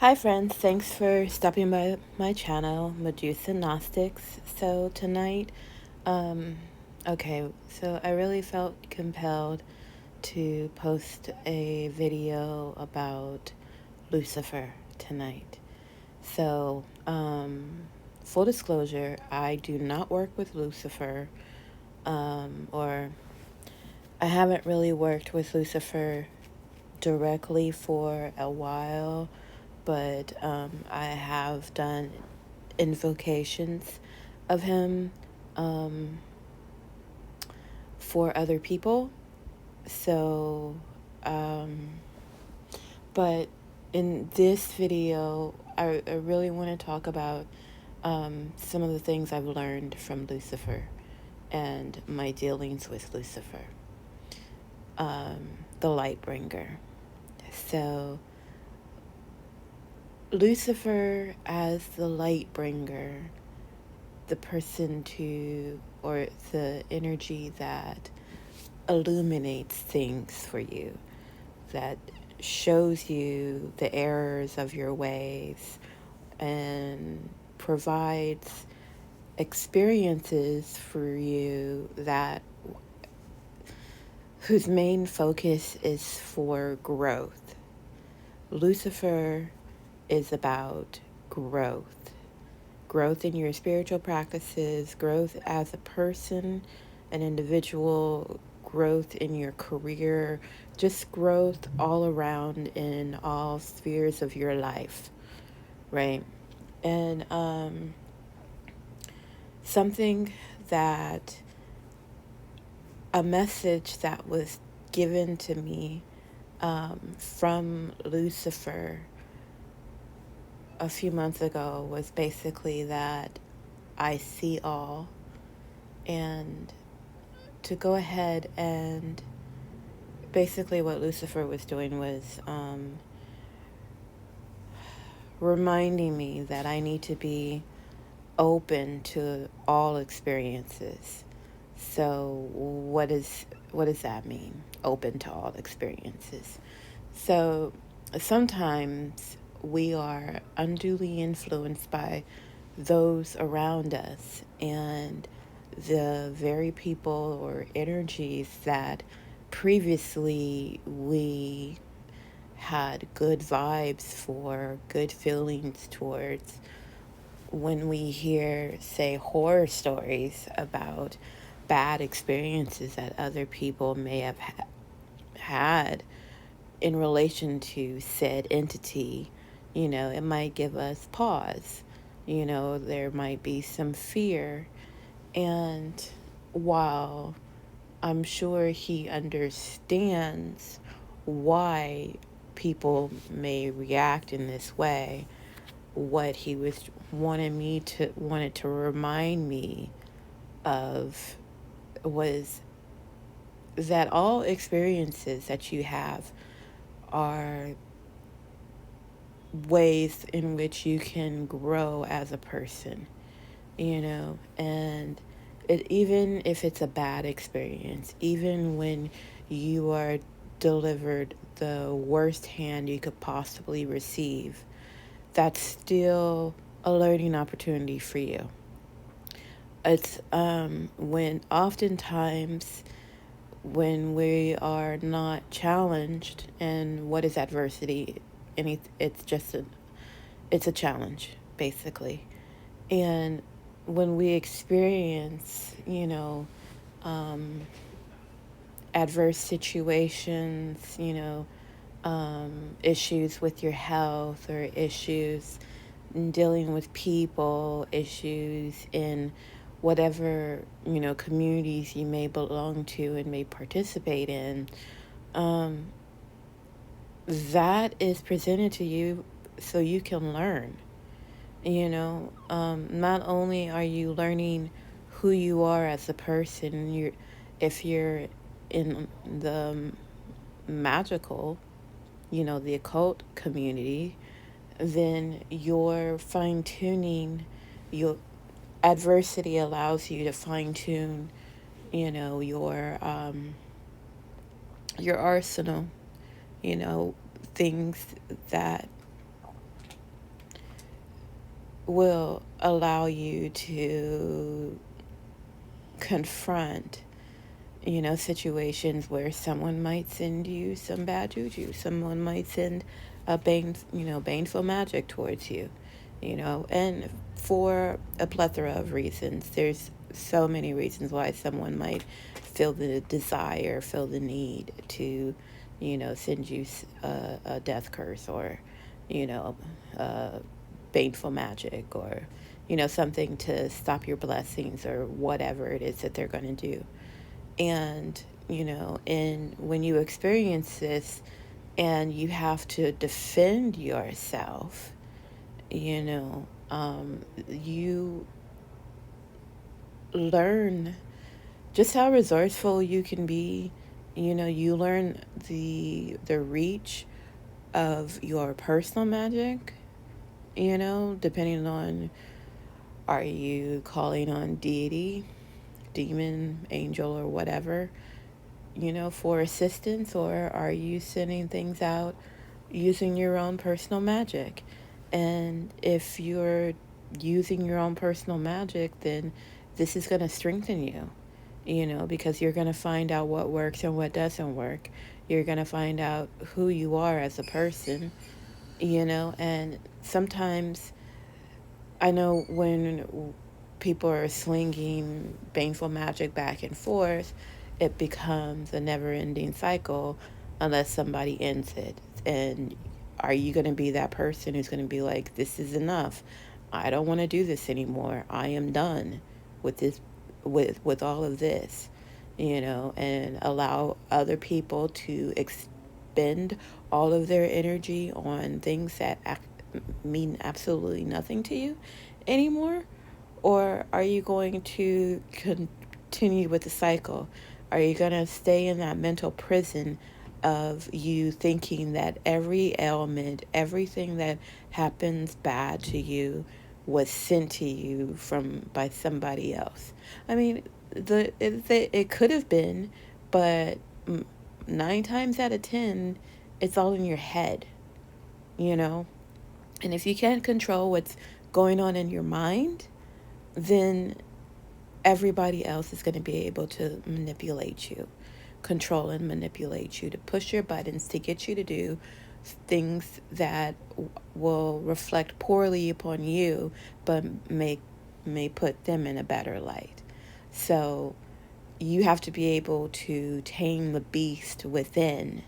Hi friends, thanks for stopping by my channel, Medusa Gnostics. So tonight, um, so I really felt compelled to post a video about Lucifer tonight. So, full disclosure, I do not work with Lucifer, or I haven't really worked with Lucifer directly for a while, but I have done invocations of him um, for other people. So, um, but in this video, I really want to talk about some of the things I've learned from Lucifer and my dealings with Lucifer, the light bringer. So, Lucifer as the light bringer, the person to, or the energy that illuminates things for you, that shows you the errors of your ways and provides experiences for you that whose main focus is for growth. Lucifer is about growth in your spiritual practices, growth as a person, an individual, growth in your career, just growth all around in all spheres of your life, right? And something that, a message that was given to me from Lucifer a few months ago was basically that I see all, and to go ahead and basically what Lucifer was doing was reminding me that I need to be open to all experiences. So what does that mean? Open to all experiences. So sometimes we are unduly influenced by those around us and the very people or energies that previously we had good vibes for, good feelings towards. When we hear, say, horror stories about bad experiences that other people may have had in relation to said entity, it might give us pause. There might be some fear. And while I'm sure he understands why people may react in this way, what he was wanted to remind me of was that all experiences that you have are ways in which you can grow as a person, and even if it's a bad experience, even when you are delivered the worst hand you could possibly receive, that's still a learning opportunity for you. It's when oftentimes when we are not challenged, and what is adversity? It's a challenge, basically. And when we experience, adverse situations, issues with your health, or issues in dealing with people, issues in whatever, communities you may belong to and may participate in, um, that is presented to you so you can learn. Not only are you learning who you are as a person, if you're in the magical, the occult community, then you're fine tuning. Your adversity allows you to fine tune, your arsenal. Things that will allow you to confront, situations where someone might send you some bad juju. Someone might send baneful magic towards you, and for a plethora of reasons. There's so many reasons why someone might feel the desire, feel the need to, send you a death curse, or, you know, uh, baneful magic, or, something to stop your blessings, or whatever it is that they're going to do. And, and when you experience this and you have to defend yourself, you learn just how resourceful you can be. You learn the reach of your personal magic, depending on, are you calling on deity, demon, angel, or whatever, for assistance, or are you sending things out using your own personal magic? And if you're using your own personal magic, then this is going to strengthen you, because you're going to find out what works and what doesn't work. You're going to find out who you are as a person, and sometimes I know when people are slinging baneful magic back and forth, it becomes a never ending cycle unless somebody ends it. And are you going to be that person who's going to be like, this is enough? I don't want to do this anymore. I am done with this, with all of this, and allow other people to expend all of their energy on things that mean absolutely nothing to you anymore? Or are you going to continue with the cycle? Are you going to stay in that mental prison of you thinking that every ailment, everything that happens bad to you was sent to you by somebody else? I mean, it could have been, but 9 times out of 10, it's all in your head, you know? And if you can't control what's going on in your mind, then everybody else is going to be able to manipulate you, control and manipulate you, to push your buttons, to get you to do things that will reflect poorly upon you, but may put them in a better light. So you have to be able to tame the beast within.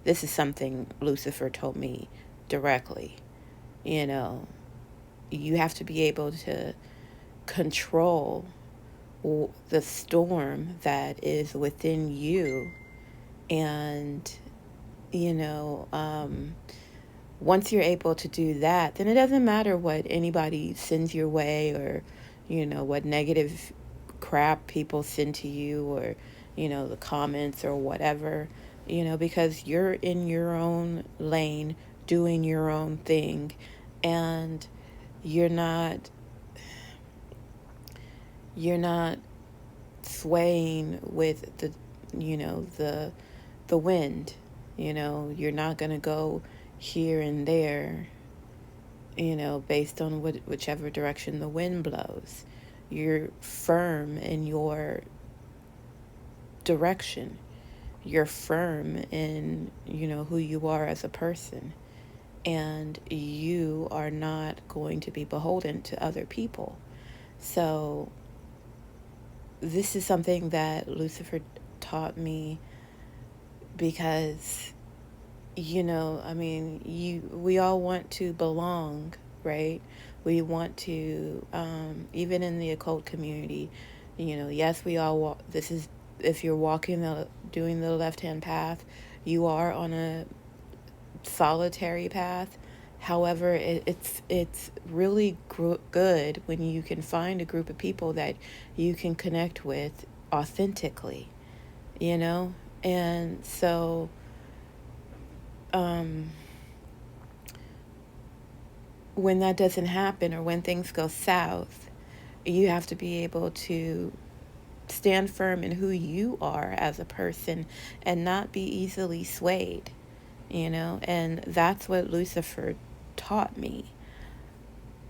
This is something Lucifer told me directly. You know, you have to be able to control the storm that is within you. And, you know, once you're able to do that, then it doesn't matter what anybody sends your way, or, what negative crap people send to you, or, the comments or whatever, because you're in your own lane doing your own thing, and you're not you're not swaying with the wind. You're not going to go here and there, based on whichever direction the wind blows. You're firm in your direction. You're firm in, who you are as a person. And you are not going to be beholden to other people. So this is something that Lucifer taught me, because, we all want to belong, right? We want to, even in the occult community, yes, we all walk. This is, if you're doing the left-hand path, you are on a solitary path. However, it's really good when you can find a group of people that you can connect with authentically, and so when that doesn't happen, or when things go south, you have to be able to stand firm in who you are as a person and not be easily swayed, and that's what Lucifer taught me.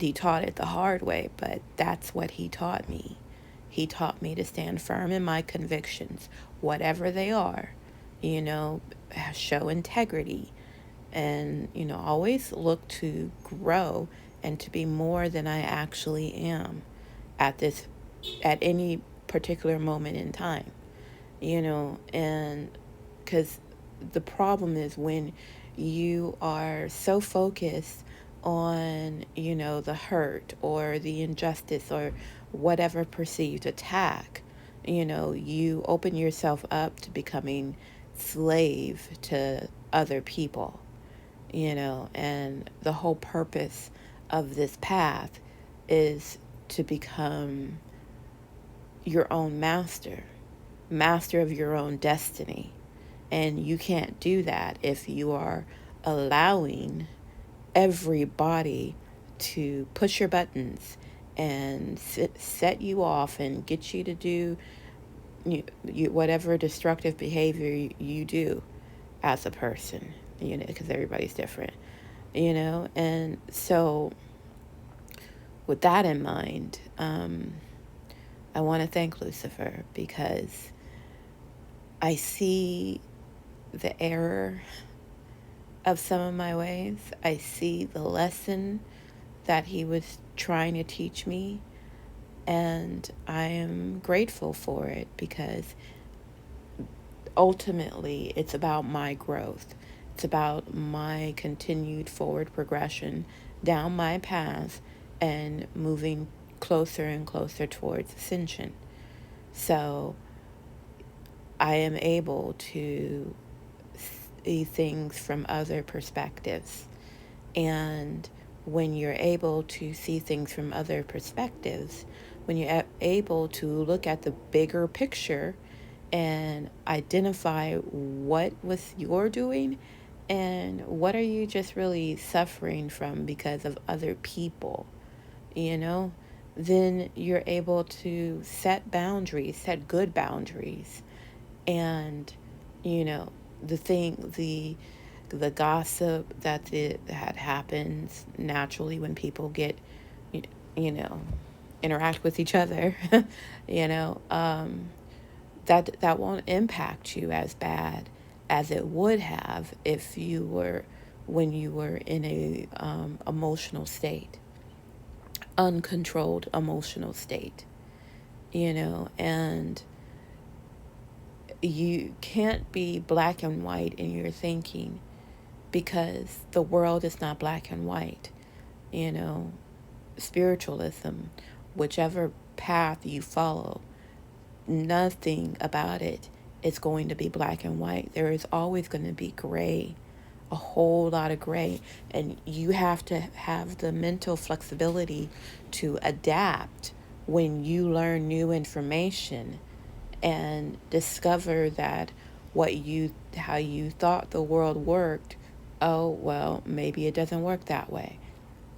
he taught it the hard way, but that's what he taught me. He taught me to stand firm in my convictions, whatever they are, you know, show integrity, and, you know, always look to grow and to be more than I actually am at this, at any particular moment in time, you know. And because the problem is when you are so focused on, you know, the hurt or the injustice or whatever perceived attack, you know, you open yourself up to becoming slave to other people, you know. And the whole purpose of this path is to become your own master, master of your own destiny. And you can't do that if you are allowing everybody to push your buttons and set you off and get you to do whatever destructive behavior you do as a person, you know, because everybody's different, you know. And so with that in mind, I want to thank Lucifer because I see the error of some of my ways. I see the lesson that he was trying to teach me, and I am grateful for it because ultimately it's about my growth. It's about my continued forward progression down my path and moving closer and closer towards ascension. So I am able to see things from other perspectives. And when you're able to see things from other perspectives, when you're able to look at the bigger picture and identify what was you're doing and what are you just really suffering from because of other people, you know, then you're able to set boundaries, set good boundaries. And, you know, the gossip that happens naturally when people get, you know, interact with each other, you know, that won't impact you as bad as it would have if you were when you were in a emotional state, uncontrolled emotional state, you know. And you can't be black and white in your thinking because the world is not black and white, you know. Spiritualism, whichever path you follow, nothing about it is going to be black and white. There is always going to be gray, a whole lot of gray. And you have to have the mental flexibility to adapt when you learn new information and discover that how you thought the world worked, oh, well, maybe it doesn't work that way.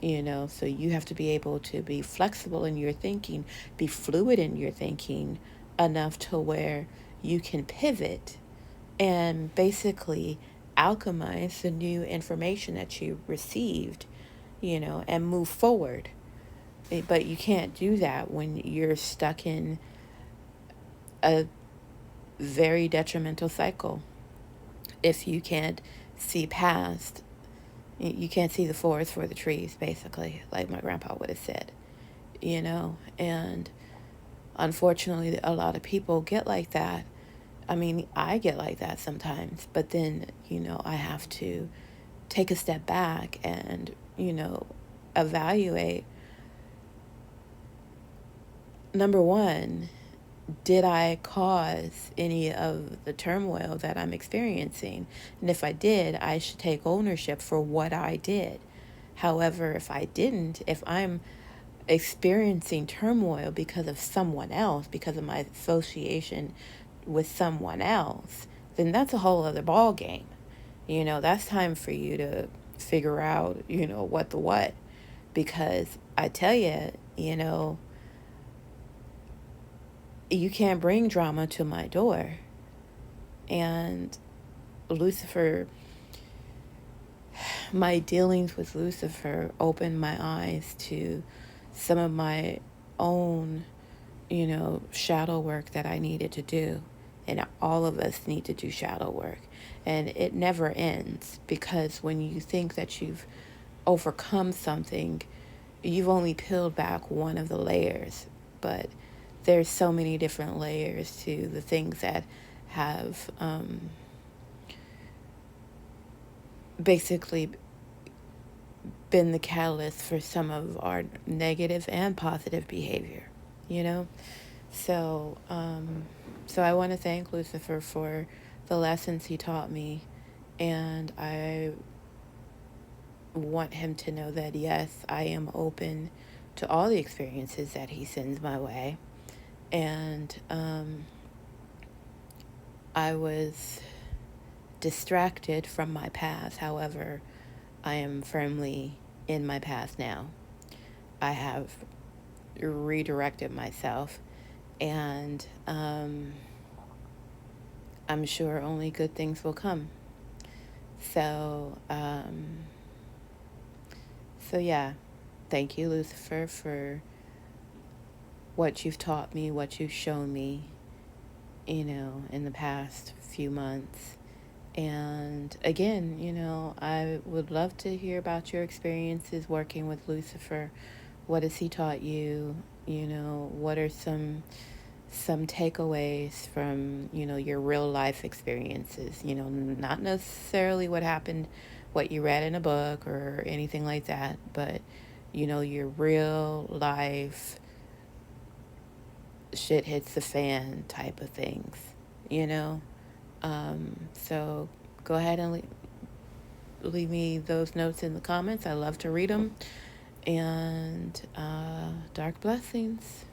You know, so you have to be able to be flexible in your thinking, be fluid in your thinking enough to where you can pivot and basically alchemize the new information that you received, you know, and move forward. But you can't do that when you're stuck in a very detrimental cycle. If you can't see past, you can't see the forest for the trees, basically, like my grandpa would have said, you know. And unfortunately, a lot of people get like that. I mean, I get like that sometimes, but then, you know, I have to take a step back and, you know, evaluate. Number one, did I cause any of the turmoil that I'm experiencing? And if I did, I should take ownership for what I did. However, if I didn't, if I'm experiencing turmoil because of someone else, because of my association with someone else, then that's a whole other ball game. You know, that's time for you to figure out, you know, what the what. Because I tell you, you know, you can't bring drama to my door. And Lucifer my dealings with Lucifer opened my eyes to some of my own, shadow work that I needed to do. And all of us need to do shadow work. And it never ends, because when you think that you've overcome something, you've only peeled back one of the layers. But there's so many different layers to the things that have basically been the catalyst for some of our negative and positive behavior, you know? So, so I want to thank Lucifer for the lessons he taught me, and I want him to know that, yes, I am open to all the experiences that he sends my way. And I was distracted from my past. However, I am firmly in my past now. I have redirected myself, and I'm sure only good things will come. So, so yeah, thank you, Lucifer, for what you've taught me, what you've shown me, in the past few months. And again, I would love to hear about your experiences working with Lucifer. What has he taught you? What are some takeaways from, your real life experiences? Not necessarily what happened, what you read in a book or anything like that, but, your real life shit hits the fan type of things, you know? So go ahead and leave me those notes in the comments. I love to read them. And dark blessings.